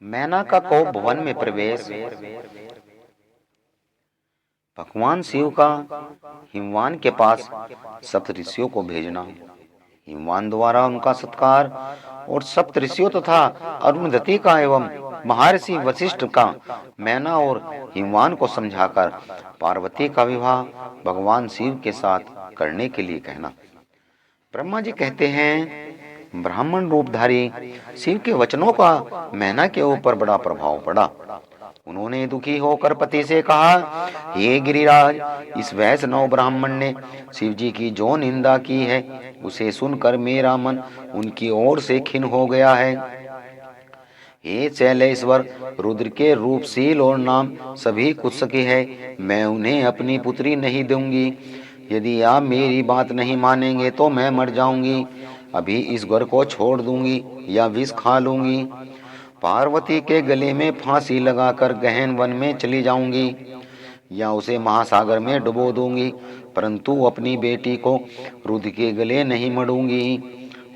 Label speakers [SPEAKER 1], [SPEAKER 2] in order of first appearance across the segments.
[SPEAKER 1] मैनका को भवन में प्रवेश। भगवान शिव का हिमवान के पास सप्तऋषियों को भेजना, हिमवान द्वारा उनका सत्कार और सप्तऋषियों तथा अरुंधति का एवं महर्षि वशिष्ठ का मैना और हिमवान को समझाकर पार्वती का विवाह भगवान शिव के साथ करने के लिए कहना। ब्रह्मा जी कहते हैं, ब्राह्मण रूपधारी शिव के वचनों का मैना के ऊपर बड़ा प्रभाव पड़ा। उन्होंने दुखी होकर पति से कहा, हे गिरिराज, इस वैष्णव ब्राह्मण ने शिव जी की जो निंदा की है उसे सुनकर मेरा मन उनकी ओर से खिन्न हो गया है। हे शैलेश्वर, रुद्र के रूप, शील और नाम सभी कुछ के है, मैं उन्हें अपनी पुत्री नहीं दूंगी। यदि आप मेरी बात नहीं मानेंगे तो मैं मर जाऊंगी, अभी इस घर को छोड़ दूंगी या विष खा लूंगी। पार्वती के गले में फांसी लगाकर गहन वन में चली जाऊंगी या उसे महासागर में डुबो दूंगी, परंतु अपनी बेटी को रुद्र के गले नहीं मरूंगी।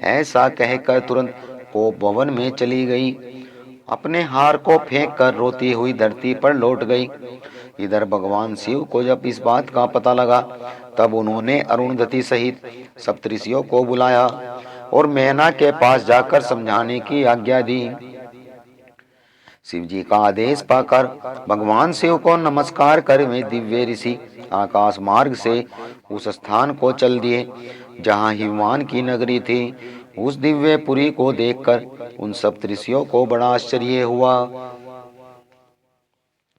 [SPEAKER 1] ऐसा कहकर तुरंत वो भवन में चली गई। अपने हार को फेंक कर रोती हुई धरती पर लौट गई। इधर भगवान शिव को जब इस बात का पता लगा तब उन्होंने अरुंधति सहित सप्तऋषियों को बुलाया और मैना के पास जाकर समझाने की आज्ञा दी। शिव जी का आदेश पाकर भगवान शिव को नमस्कार कर वे दिव्य ऋषि आकाश मार्ग से उस स्थान को चल दिए जहाँ हिमवान की नगरी थी। उस दिव्य पुरी को देखकर उन सप्तऋषियों को बड़ा आश्चर्य हुआ।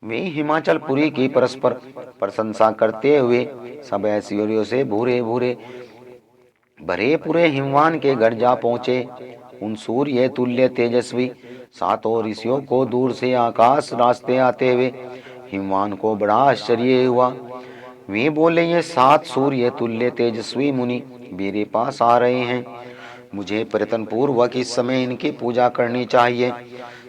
[SPEAKER 1] वे हिमाचल पुरी की परस्पर प्रशंसा करते हुए सब ऐश्वर्यों से भूरे भूरे भरे पूरे हिमवान के घर जा पहुंचे। उन सूर्य तुल्य तेजस्वी सातों ऋषियों को दूर से आकाश रास्ते आते हुए हिमवान को बड़ा आश्चर्य हुआ। वे बोले, ये 7 सूर्य तुल्य तेजस्वी मुनि मेरे पास आ रहे हैं, मुझे प्रयत्न पूर्वक इस समय इनकी पूजा करनी चाहिए।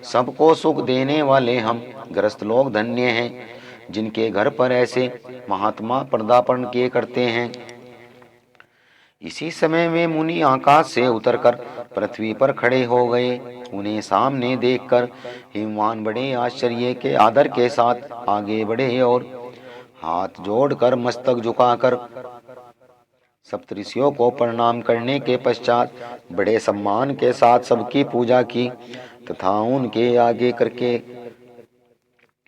[SPEAKER 1] सबको सुख देने वाले हम ग्रस्त लोग धन्य हैं, जिनके घर पर ऐसे महात्मा पदार्पण किए करते हैं। इसी समय वे मुनि आकाश से उतरकर पृथ्वी पर खड़े हो गए। उन्हें सामने देखकर हिमवान बड़े आश्चर्य के आदर के साथ आगे बढ़े और हाथ जोड़कर मस्तक झुकाकर सप्तऋषियों को प्रणाम करने के पश्चात बड़े सम्मान के साथ सबकी पूजा की तथा उनके आगे करके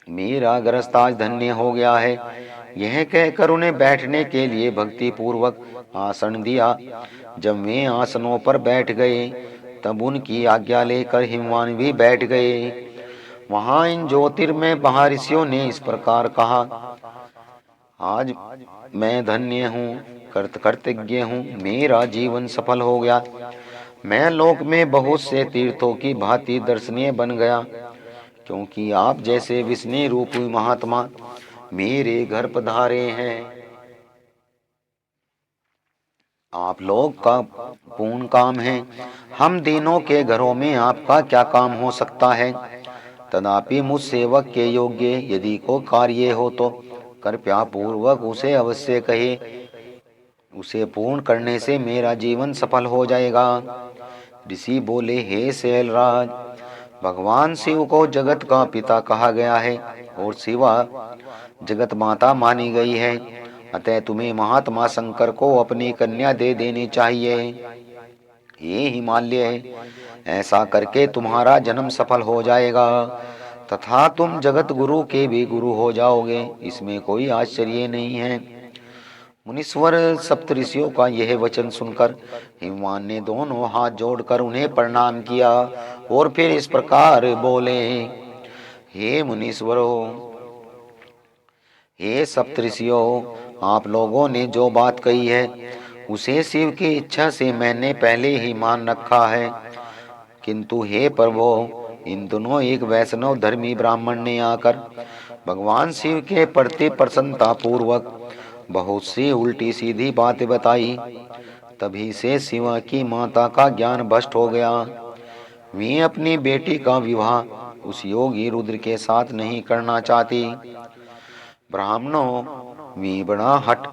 [SPEAKER 1] मेरा गृहस्थ आज धन्य हो गया है, यह कहकर उन्हें बैठने के लिए भक्ति पूर्वक आसन दिया। जब वे आसनों पर बैठ गए तब उनकी आज्ञा लेकर हिमवान भी बैठ गए। वहां इन ज्योतिर्मय महर्षियों ने इस प्रकार कहा, आज मैं धन्य हूँ, कृतज्ञ हूँ, मेरा जीवन सफल हो गया। मैं लोक में बहुत से तीर्थों की भांति दर्शनीय बन गया, क्योंकि आप जैसे विष्णु रूपी महात्मा मेरे घर पधारे हैं। आप लोग का पूर्ण काम है, हम दीनों के घरों में आपका क्या काम हो सकता है। तथापि मुझ सेवक के योग्य यदि को कार्य हो तो कृपया पूर्वक उसे अवश्य कहे, उसे पूर्ण करने से मेरा जीवन सफल हो जाएगा। ऋषि बोले, हे शैलराज, भगवान शिव को जगत का पिता कहा गया है और शिवा जगत माता मानी गई है, अतः तुम्हें महात्मा शंकर को अपनी कन्या दे देनी चाहिए। ये हिमालय, ऐसा करके तुम्हारा जन्म सफल हो जाएगा तथा तुम जगत गुरु के भी गुरु हो जाओगे, इसमें कोई आश्चर्य नहीं है। मुनीश्वर सप्तऋषियों का यह वचन सुनकर हिमवान ने दोनों हाथ जोड़कर उन्हें प्रणाम किया और फिर इस प्रकार बोले, हे मुनीश्वरों, हे सप्तऋषियों, आप लोगों ने जो बात कही है उसे शिव की इच्छा से मैंने पहले ही मान रखा है, किंतु हे प्रभो, इन दोनों एक वैष्णव धर्मी ब्राह्मण ने आकर भगवान शिव के प्रति प्रसन्नता पूर्वक बहुत सी उल्टी सीधी बातें बताई। तभी से शिवा की माता का ज्ञान भ्रष्ट हो गया। वे अपनी बेटी का विवाह उस योगी रुद्र के साथ नहीं करना चाहती। ब्राह्मणों, वे बड़ा हट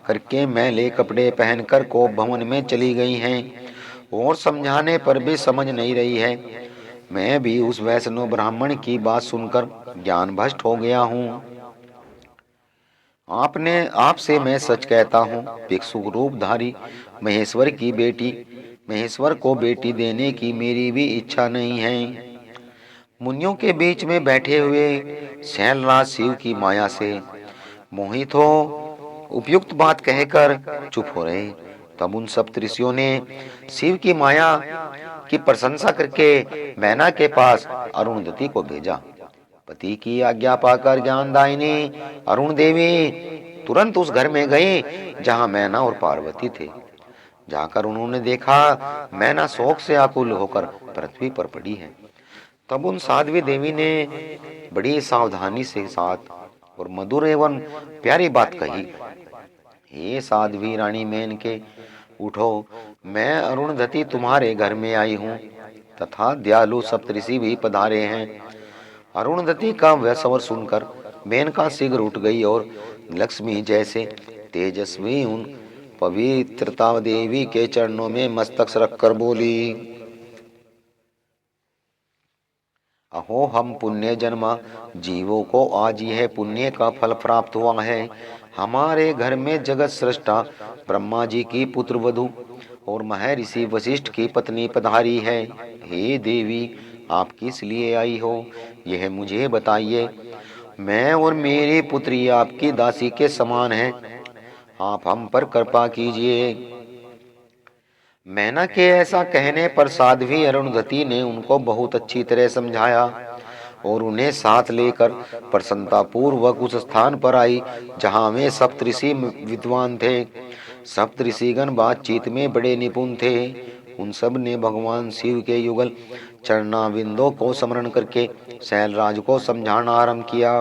[SPEAKER 1] करके मैले कपड़े पहनकर को भवन में चली गई हैं और समझाने पर भी समझ नहीं रही है। मैं भी उस वैष्णव ब्राह्मण की बात सुनकर ज्ञान भ्रष्ट हो गया हूँ। आपसे मैं सच कहता हूँ, भिक्षु रूपधारी महेश्वर की बेटी, महेश्वर को बेटी देने की मेरी भी इच्छा नहीं है। मुनियों के बीच में बैठे हुए शैलराज शिव की माया से मोहित हो उपयुक्त बात कहकर चुप हो रहे। तब उन सप्तऋषियों ने शिव की माया की प्रशंसा करके मैना के पास अरुणधति को भेजा। पति की आज्ञा पाकर ज्ञानदायिनी अरुण देवी तुरंत उस घर में गई जहां मैना और पार्वती थे। जाकर उन्होंने देखा मैना शोक से आकुल होकर पृथ्वी पर पड़ी है। तब उन साध्वी देवी ने बड़ी सावधानी से साथ और मधुर एवं प्यारी बात कही। हे साध्वी रानी मेनके, उठो, मैं अरुणधति तुम्हारे घर में आई हूँ तथा दयालु सप्तऋषि भी पधारे हैं। अरुणधति का वह स्वर सुनकर मेनका शीघ्र उठ गई और लक्ष्मी जैसे तेजस्वी उन पवित्रता देवी के चरणों में मस्तक रखकर बोली, अहो हम पुण्य जन्मा जीवों को आज यह पुण्य का फल प्राप्त हुआ है। हमारे घर में जगत सृष्टा ब्रह्मा जी की पुत्र वधु और महर्षि वशिष्ठ की पत्नी पधारी है। हे देवी, आप किस लिए आई हो यह मुझे बताइए। मैं और मेरी पुत्री आपकी दासी के समान हैं, आप हम पर कृपा कीजिए। मैना के ऐसा कहने पर साध्वी अरुणधति ने उनको बहुत अच्छी तरह समझाया और उन्हें साथ लेकर प्रसन्नता पूर्वक उस स्थान पर आई जहां वे सप्तऋषि विद्वान थे। सप्तऋषिगण बातचीत में बड़े निपुण थे। उन सब ने भगवान शिव के युगल चरणाविंदों को स्मरण करके शैलराज को समझाना आरंभ किया।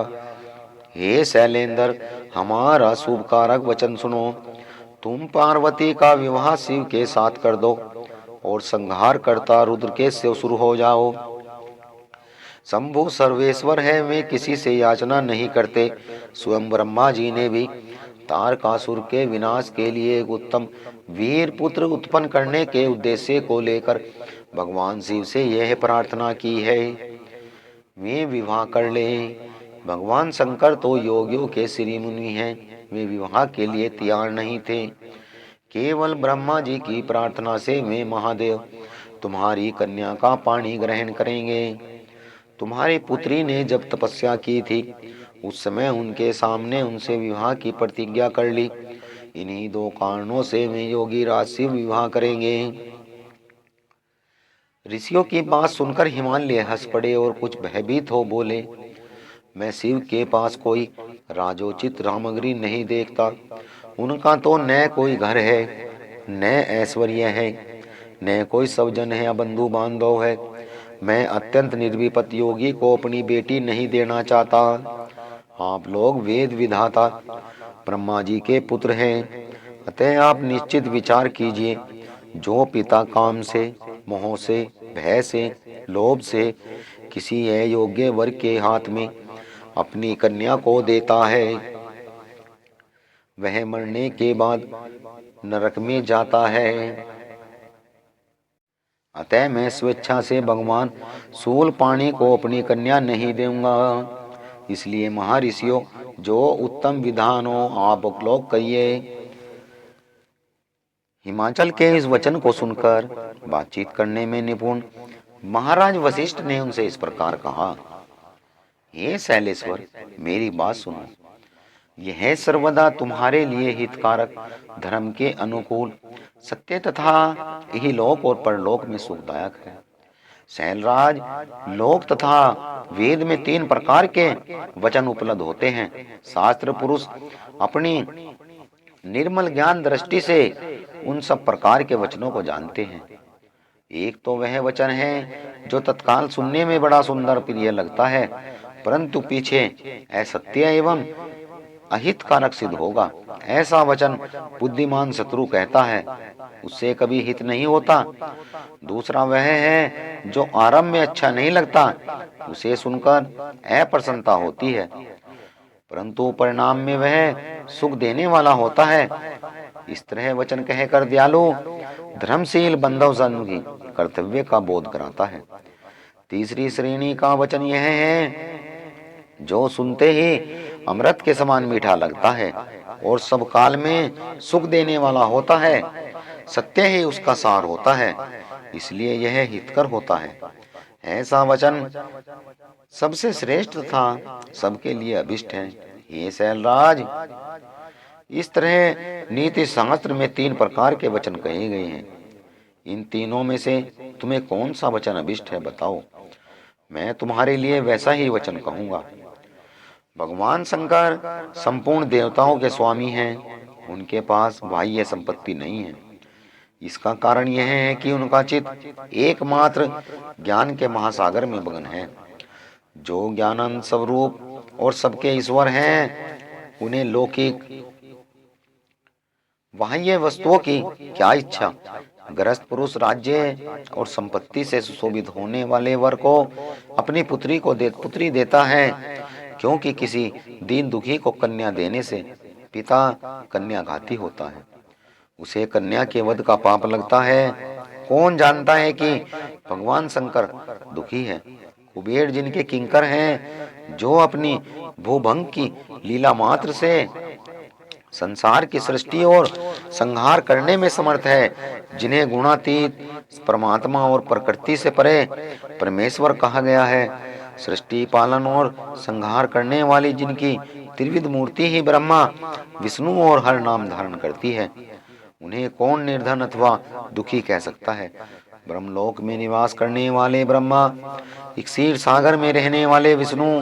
[SPEAKER 1] हे शैलेंद्र, हमारा शुभ कारक वचन सुनो। तुम पार्वती का विवाह शिव के साथ कर दो और संहार करता रुद्र के से शुरू हो जाओ। शंभु सर्वेश्वर है, वे किसी से याचना नहीं करते। स्वयं ब्रह्मा जी ने भी तारकासुर के विनाश के लिए एक उत्तम वीर पुत्र उत्पन्न करने के उद्देश्य को लेकर भगवान शिव से यह प्रार्थना की है, वे विवाह कर ले। भगवान शंकर तो योगियों के श्री मुनि हैं, वे विवाह के लिए तैयार नहीं थे। केवल ब्रह्मा जी की प्रार्थना से वे महादेव तुम्हारी कन्या का पाणी ग्रहण करेंगे। तुम्हारी पुत्री ने जब तपस्या की थी उस समय उनके सामने उनसे विवाह की प्रतिज्ञा कर ली। इन्हीं दो कारणों से वे योगी राज शिव विवाह करेंगे। ऋषियों की बात सुनकर हिमालय हंस पड़े और कुछ भयभीत हो बोले, मैं शिव के पास कोई राजोचित सामग्री नहीं देखता। उनका तो न कोई घर है, न ऐश्वर्य है, न कोई स्वजन है या बंधु बांधव है। मैं अत्यंत निर्विपत योगी को अपनी बेटी नहीं देना चाहता। आप लोग वेद विधाता ब्रह्मा जी के पुत्र हैं, अतः आप निश्चित विचार कीजिए। जो पिता काम से, मोह से, भय से, लोभ से किसी अयोग्य वर के हाथ में अपनी कन्या को देता है, वह मरने के बाद नरक में जाता है। अतः मैं स्वेच्छा से भगवान शूल पाणी को अपनी कन्या नहीं दूंगा। इसलिए महर्षियों, जो उत्तम विधान हो आप लोग कहिए। हिमाचल के इस वचन को सुनकर बातचीत करने में निपुण महाराज वशिष्ठ ने उनसे इस प्रकार कहा, हे शैलेश्वर, मेरी बात सुनो। यह सर्वदा तुम्हारे लिए हितकारक, धर्म के अनुकूल, सत्य तथा इहलोक और परलोक में सुखदायक है। शैलराज, लोक तथा वेद में 3 प्रकार के वचन उपलब्ध होते हैं। शास्त्र पुरुष अपनी निर्मल ज्ञान दृष्टि से उन सब प्रकार के वचनों को जानते हैं। एक तो वह वचन है जो तत्काल सुनने में बड़ा सुंदर प्रिय लगता है, परंतु पीछे असत्य एवं अहितकारक सिद्ध होगा। ऐसा वचन बुद्धिमान शत्रु कहता है, उससे कभी हित नहीं होता। दूसरा वह है जो आरंभ में अच्छा नहीं लगता, उसे सुनकर अप्रसन्नता होती है, परंतु परिणाम में वह सुख देने वाला होता है। इस तरह वचन कहकर दयालु धर्मशील बंधव जन की कर्तव्य का बोध कराता है। तीसरी श्रेणी का वचन यह है जो सुनते ही अमृत के समान मीठा लगता है और सब काल में सुख देने वाला होता है। सत्य ही उसका सार होता है, इसलिए यह हितकर होता है। ऐसा वचन सबसे श्रेष्ठ तथा सबके लिए अभिष्ट है। हे शैलराज, इस तरह नीति शास्त्र में 3 प्रकार के वचन कहे गए हैं। इन तीनों में से तुम्हें कौन सा वचन अभिष्ट है बताओ, मैं तुम्हारे लिए वैसा ही वचन कहूंगा। भगवान शंकर संपूर्ण देवताओं के स्वामी हैं। उनके पास बाह्य संपत्ति नहीं है। इसका कारण यह है कि उनका चित्त एकमात्र ज्ञान के महासागर में मग्न है। जो ज्ञानानंद स्वरूप और सबके ईश्वर हैं, उन्हें लौकिक बाह्य वस्तुओं की क्या इच्छा। गृहस्थ पुरुष राज्य और संपत्ति से सुशोभित होने वाले वर को अपनी पुत्री देता है, क्योंकि किसी दीन दुखी को कन्या देने से पिता कन्याघाती होता है, उसे कन्या के वध का पाप लगता है। कौन जानता है कि भगवान शंकर दुखी है। कुबेर जिनके किंकर हैं, जो अपनी भूभंग की लीला मात्र से संसार की सृष्टि और संहार करने में समर्थ है, जिन्हें गुणातीत परमात्मा और प्रकृति से परे परमेश्वर कहा गया है। सृष्टि पालन और संहार करने वाली जिनकी त्रिविध मूर्ति ही ब्रह्मा विष्णु और हर नाम धारण करती है, उन्हें कौन निर्धन अथवा दुखी कह सकता है। ब्रह्मलोक में निवास करने वाले ब्रह्मा, क्षीर सागर में रहने वाले विष्णु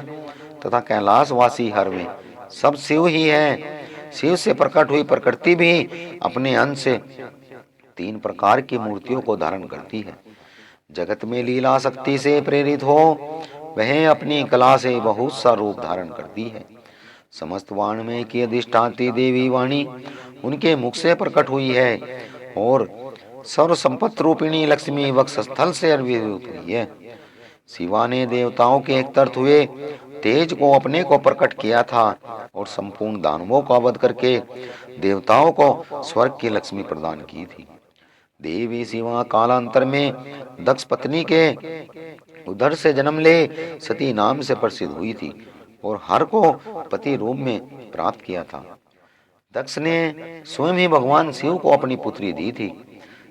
[SPEAKER 1] तथा कैलाशवासी हर में सब शिव ही है। शिव से प्रकट हुई प्रकृति भी अपने अंश से 3 प्रकार की मूर्तियों को धारण करती है। जगत में लीला शक्ति से प्रेरित हो वह अपनी कला से बहुत सा रूप धारण करती है। समस्त वाणमय की अधिष्ठात्री देवी वाणी उनके मुख से प्रकट हुई है और सर्व संपत्ति रूपिणी लक्ष्मी वक्षस्थल से आविर्भूत हुई है। शिवा ने देवताओं के एक तर्थ हुए तेज को अपने को प्रकट किया था और संपूर्ण दानवों का वध करके देवताओं को स्वर्ग की लक्ष्मी प्रदान की थी। देवी शिवा कालांतर में दक्ष पत्नी के उदर से जन्म ले सती नाम से प्रसिद्ध हुई थी और हर को पति रूप में प्राप्त किया था। दक्ष ने स्वयं ही भगवान शिव को अपनी पुत्री दी थी।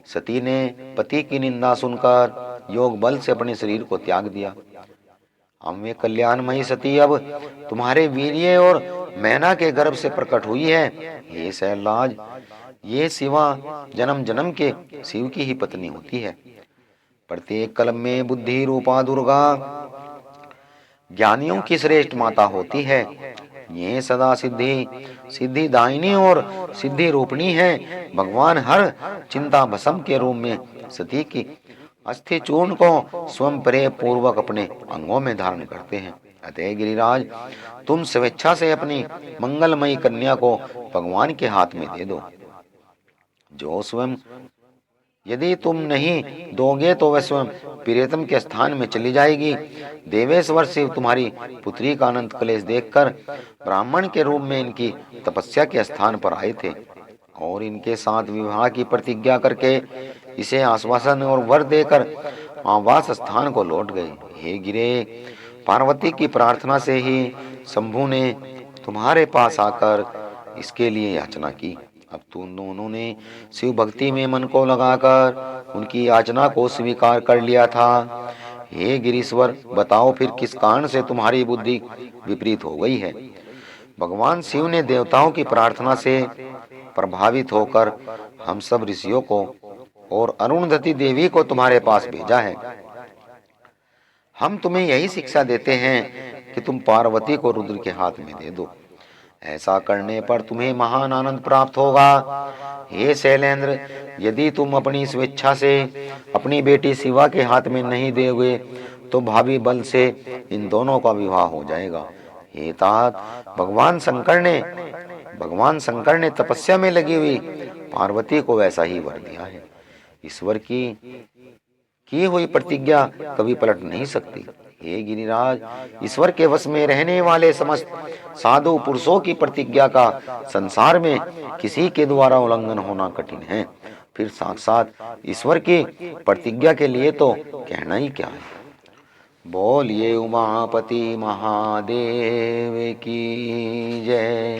[SPEAKER 1] सती ने पति की निंदा सुनकर योग बल से अपने शरीर को त्याग दिया। अम्य कल्याणमयी सती अब तुम्हारे वीर्य और मैना के गर्भ से प्रकट हुई है। हे शैलराज, ये शिवा जन्म जन्म के शिव की ही पत्नी होती है। प्रत्येक कल्प में बुद्धि रूपा दुर्गा ज्ञानियों की श्रेष्ठ माता होती है। ये सदा सिद्धि दायिनी और सिद्धि रूपणी है। भगवान हर चिंता भस्म के रूप में सती की अस्थि चूर्ण को स्वयं प्रेम पूर्वक अपने अंगों में धारण करते हैं। अतः गिरिराज, तुम स्वेच्छा से अपनी मंगलमयी कन्या को भगवान के हाथ में दे दो। जो स्वयं यदि तुम नहीं दोगे तो वह स्वयं प्रियतम के स्थान में चली जाएगी। देवेश्वर शिव तुम्हारी पुत्री का अनंत क्लेश देखकर ब्राह्मण के रूप में इनकी तपस्या के स्थान पर आए थे और इनके साथ विवाह की प्रतिज्ञा करके इसे आश्वासन और वर देकर आवास स्थान को लौट गए। हे गिरे, पार्वती की प्रार्थना से ही शंभु ने तुम्हारे पास आकर इसके लिए याचना की। अब तुम दोनों ने शिव भक्ति में मन को लगाकर उनकी याचना को स्वीकार कर लिया था। हे गिरीश्वर, बताओ फिर किस कारण से तुम्हारी बुद्धि विपरीत हो गई है। भगवान शिव ने देवताओं की प्रार्थना से प्रभावित होकर हम सब ऋषियों को और अरुणधति देवी को तुम्हारे पास भेजा है। हम तुम्हें यही शिक्षा देते हैं कि तुम पार्वती को रुद्र के हाथ में दे दो। ऐसा करने पर तुम्हें महान आनंद प्राप्त होगा। हे शैलेंद्र, यदि तुम अपनी स्वेच्छा से अपनी बेटी शिवा के हाथ में नहीं दोगे तो भावी बल से इन दोनों का विवाह हो जाएगा। हे तात, भगवान शंकर ने तपस्या में लगी हुई पार्वती को वैसा ही वर दिया है। ईश्वर की हुई प्रतिज्ञा कभी पलट नहीं सकती। हे गिरिराज, ईश्वर के वश में रहने वाले समस्त साधु पुरुषों की प्रतिज्ञा का संसार में किसी के द्वारा उल्लंघन होना कठिन है। फिर साक्षात ईश्वर की प्रतिज्ञा के लिए तो कहना ही क्या है। बोलिए उमापति महादेव की जय।